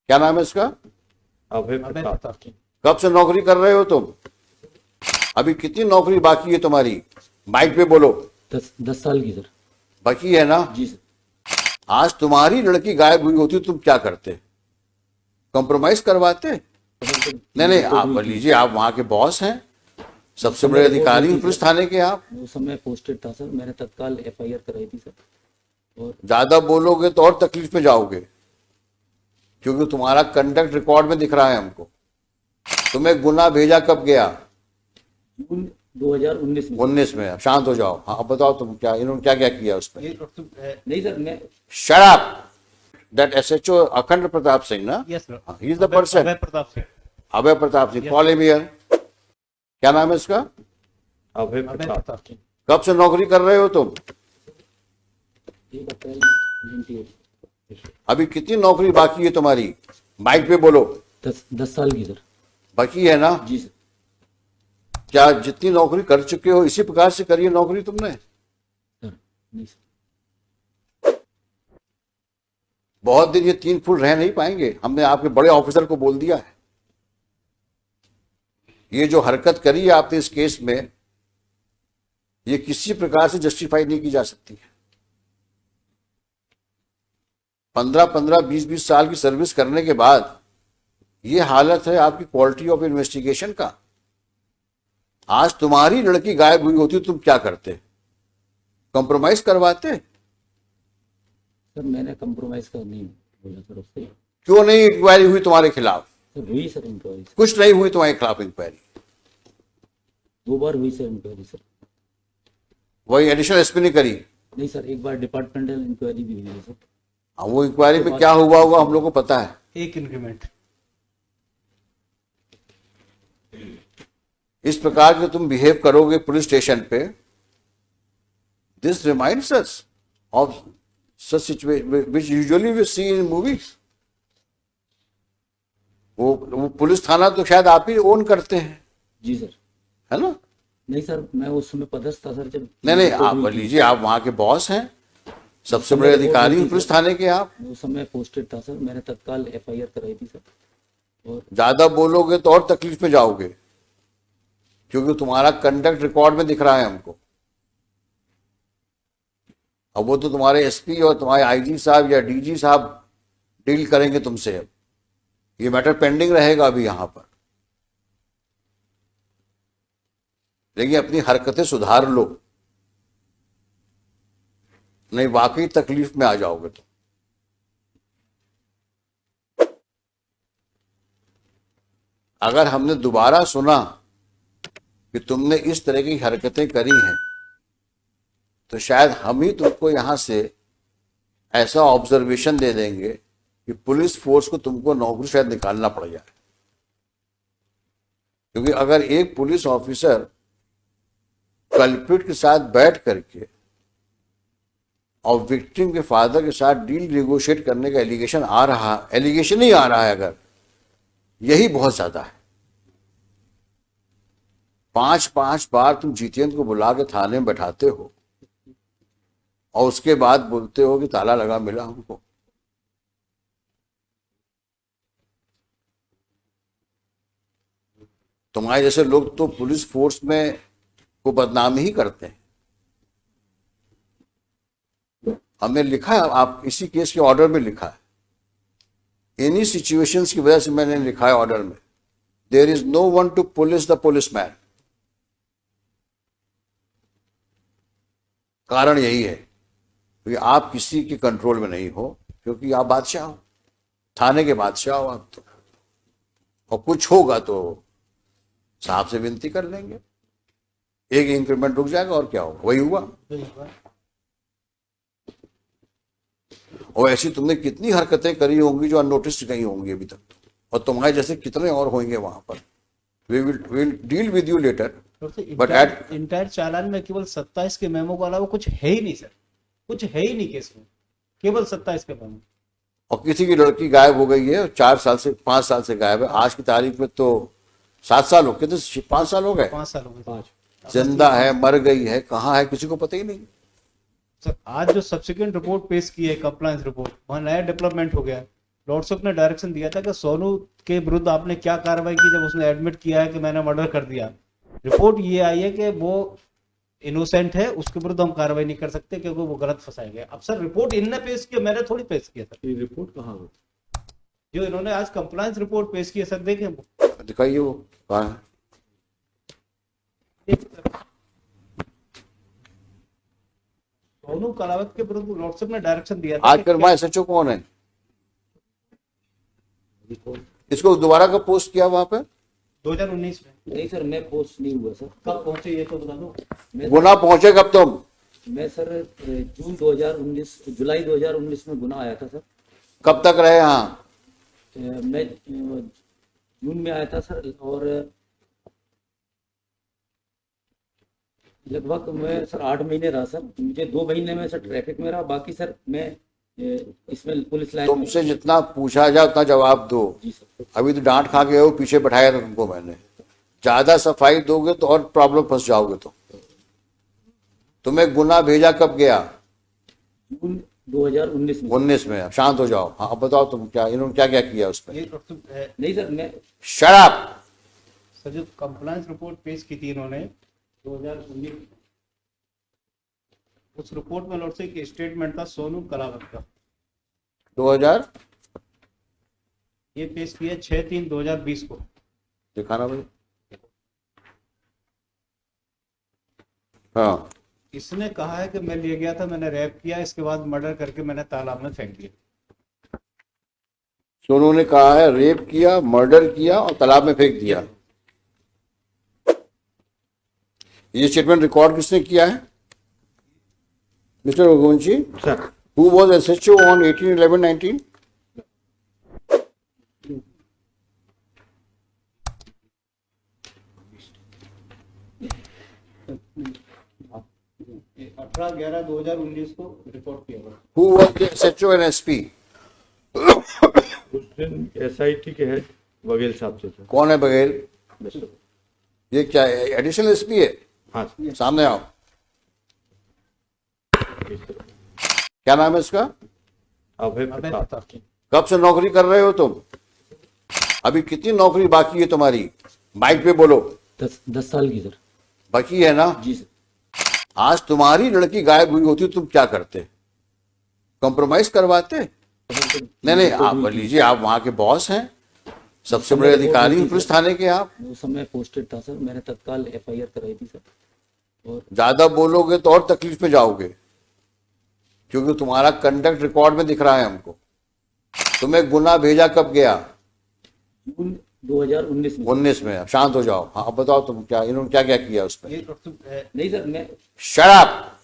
क्या नाम है इसका? अभय प्रताप। कब से नौकरी कर रहे हो तुम? अभी कितनी नौकरी बाकी है तुम्हारी? माइक पे बोलो। 10 साल की सर। बाकी है ना? जी सर। आज तुम्हारी लड़की गायब हुई होती तुम क्या करते? कॉम्प्रोमाइज करवाते? नहीं नहीं, आप लीजिए, आप वहां के बॉस हैं, सबसे बड़े अधिकारी हैं पुलिस थाने के आप। उस समय पोस्टेड था सर, मैंने तत्काल FIR कराई थी सर। और ज्यादा बोलोगे तो और तकलीफ में जाओगे, क्योंकि तुम्हारा कंडक्ट रिकॉर्ड में दिख रहा है हमको। तुम्हें गुना भेजा कब गया? 2019 में। 19 में। अब शांत हो जाओ। हाँ, अब बताओ तुम क्या, इन्होंने क्या क्या किया उस पर? नहीं सर, मैं शट अप। दैट SHO अखंड प्रताप सिंह ना? Yes, sir. He is the person. Abhay Pratap Singh. Abhay Pratap Singh, call him here. क्या नाम है इसका? अभय अभय प्रताप। प्रताप सिंह। कब से नौकरी कर रहे हो तुम? 1 अप्रैल 98। अभी कितनी नौकरी बाकी है तुम्हारी? माइक पे बोलो। 10 साल की सर। बाकी है ना? जी सर। क्या जितनी नौकरी कर चुके हो इसी प्रकार से करिए नौकरी तुमने? सर नहीं सर। बहुत दिन ये 3 फुट रह नहीं पाएंगे। हमने आपके बड़े ऑफिसर को बोल दिया है। ये जो हरकत करी है आपने इस केस में, ये किसी प्रकार से जस्टिफाई नहीं की जा सकती है। 15-15, 20-20 साल की सर्विस करने के बाद ये हालत है आपकी क्वालिटी ऑफ इन्वेस्टिगेशन का। आज तुम्हारी लड़की गायब हुई होती तुम क्या करते? कॉम्प्रोमाइज करवाते? सर मैंने कंप्रोमाइज कर नहीं बोला सर उससे। क्यों नहीं इंक्वायरी हुई तुम्हारे खिलाफ? सर हुई सर इंक्वायरी। कुछ नहीं हुई तुम्हारे खिलाफ इंक्वायरी? 2 बार हुई सर इंक्वायरी सर। वही एडिशनल SP ने करी? नहीं सर, एक बार डिपार्टमेंटल इंक्वायरी भी हुई है सर। हाँ, वो इंक्वायरी में क्या हुआ होगा हम लोग को पता है। एक इंक्रीमेंट। इस प्रकार के तुम बिहेव करोगे पुलिस स्टेशन पे, this reminds us of such situation which usually we see in movies. वो पुलिस थाना तो शायद आप ही ओन करते हैं, जी सर। है ना? नहीं सर, मैं उस समय पदस्थ था सर जब। नहीं नहीं, आप लीजिए, आप वहां के बॉस हैं, सबसे बड़े अधिकारी हैं पुलिस थाने के आप। उस समय पोस्टेड था सर, मैंने तत्काल FIR कराई थी सर। और ज्यादा बोलोगे तो और तकलीफ में जाओगे, क्योंकि तुम्हारा कंडक्ट रिकॉर्ड में दिख रहा है हमको। अब वो तो तुम्हारे SP और तुम्हारे IG साहब या DG साहब डील करेंगे तुमसे। अब ये मैटर पेंडिंग रहेगा अभी यहां पर, लेकिन अपनी हरकतें सुधार लो, नहीं वाकई तकलीफ में आ जाओगे तुम। अगर हमने दोबारा सुना कि तुमने इस तरह की हरकतें करी हैं, तो शायद हम ही तुमको यहां से ऐसा ऑब्जर्वेशन दे देंगे कि पुलिस फोर्स को तुमको नौकरी शायद निकालना पड़ जाए। क्योंकि अगर एक पुलिस ऑफिसर कल्प्रिट के साथ बैठ करके और विक्टिम के फादर के साथ डील नेगोशिएट करने का एलिगेशन ही आ रहा है, अगर यही बहुत ज्यादा है। 5-5 बार तुम जितेंद्र को बुला के थाने में बैठाते हो और उसके बाद बोलते हो कि ताला लगा मिला हमको। तुम्हारे जैसे लोग तो पुलिस फोर्स में को बदनाम ही करते हैं। हमने लिखा है, आप इसी केस के ऑर्डर में लिखा है, एनी सिचुएशंस की वजह से मैंने लिखा है ऑर्डर में, there is no one to police the policeman. कारण यही है क्योंकि आप किसी के कंट्रोल में नहीं हो, क्योंकि आप बादशाह हो, थाने के बादशाह हो आप तो। और कुछ होगा तो साहब से विनती कर लेंगे, एक इंक्रीमेंट रुक जाएगा और क्या होगा, वही हुआ। और ऐसी तुमने कितनी हरकतें करी होंगी जो अननोटिस नहीं होंगी अभी तक, और तुम्हारे जैसे कितने और होंगे वहां पर। We will deal with you later. But at entire चालान में केवल 27 के मेमो वाला वो कुछ है ही नहीं सर, कुछ है ही नहीं केस में, केवल 27 के मेमो। और किसी की लड़की गायब हो गई है, 4 साल से 5 साल से गायब है, आज की तारीख में तो 7 साल हो गए, तो 5 साल हो गए। 5 साल हो गए। 5 जिंदा है, मर गई है, कहाँ है, किसी को पता ही नहीं। सर आज जो सब्सिक्वेंट रिपोर्ट पेश की है, कंप्लायंस रिपोर्ट, वहां नया डेवलपमेंट हो गया। लॉर्डशिप ने डायरेक्शन दिया था कि सोनू के विरुद्ध आपने क्या कार्रवाई की जब उसने एडमिट किया है कि मैंने मर्डर कर दिया। रिपोर्ट ये आई है कि वो इनोसेंट है, उसके विरुद्ध हम कार्रवाई नहीं कर सकते क्योंकि वो गलत फंसाया गया। अब सर रिपोर्ट इनने पेश किया, मैंने थोड़ी पेश किया सर। ये रिपोर्ट कहाँ है? जो इन्होंने आज कंप्लायंस रिपोर्ट पेश की है सर, देखें वो। दिखाइए वो कहाँ है। सोनू कलावत के विरुद्ध लॉर्डशिप ने डायरेक्शन दिया था आज फिर वहाँ एसएचओ कौन है? इसको दोबारा कब पोस्ट किया वहां पे? 2019 में। नहीं सर, मैं पोस्ट नहीं हुआ सर। कब पहुंचे ये तो बता दो। गुना पहुंचे कब तुम? मैं सर जून 2019 जुलाई 2019 में गुना आया था सर। कब तक रहे यहाँ? मैं जून में आया था सर, और लगभग मैं सर 8 महीने रहा सर। मुझे 2 महीने में सर ट्रैफिक में रहा, बाकी सर मैं इसमें पुलिस लाइन में। तुमसे जितना पूछा जाए उतना जवाब दो। जी सर। अभी तो डांट खा के हो, पीछे बैठाया था तुमको मैंने। ज्यादा सफाई दोगे तो और प्रॉब्लम फंस जाओगे। तो तुम्हें गुना भेजा कब गया? जून 2019 में। 19 में। अब शांत हो जाओ। हाँ अब बताओ तुम क्या, इन्होंने क्या क्या किया उस पर? ये लॉर्डशिप है नहीं सर, मैं शराब। सर, जो कंप्लायंस रिपोर्ट पेश की थी इन्होंने 2019, उस रिपोर्ट में लॉर्डशिप की स्टेटमेंट था सोनू कलावत का। 2000 ये पेश किया 6/3/2020 को। दिखाना भाई। हाँ, इसने कहा है कि मैं ले गया था, मैंने रैप किया, इसके बाद मर्डर करके मैंने तालाब में फेंक दिया। सोनू ने कहा है रेप किया, मर्डर किया और तालाब में फेंक दिया। ये स्टेटमेंट रिकॉर्ड किसने किया है? Mister Raghuvanshi, sir who was SHO on 18/11/19? ये 18/11/2019 को रिपोर्ट किया गया। Who was the SHO and SP? उस दिन SIT के हेड वकील साहब थे सर। कौन है बघेल? बस। ये क्या एडिशनल एसपी है? हाँ सर। सामने आओ। जी सर। क्या नाम है इसका? अभय अबे प्रताप। प्रताप। कब से नौकरी कर रहे हो तुम? अभी कितनी नौकरी बाकी है तुम्हारी? माइक पे बोलो। 10 साल की सर। बाकी है ना? जी सर। आज तुम्हारी लड़की गायब हुई होती तुम क्या करते? कंप्रोमाइज करवाते? नहीं, आप लीजिए, आप वहां के बॉस हैं, सबसे बड़े अधिकारी हैं पुलिस थाने के आप। वो समय पोस्टेड था सर, मैंने तत्काल FIR कराई थी सर। और ज्यादा बोलोगे तो और तकलीफ में जाओगे, क्योंकि तुम्हारा कंडक्ट रिकॉर्ड में दिख रहा है हमको। तुम्हें गुना भेजा कब गया? जून 2019 में। 19 में। अब शांत हो जाओ। हाँ अब बताओ तुम क्या, इन्होंने क्या क्या किया उस पर? ये लॉर्डशिप है नहीं सर, मैं शराब।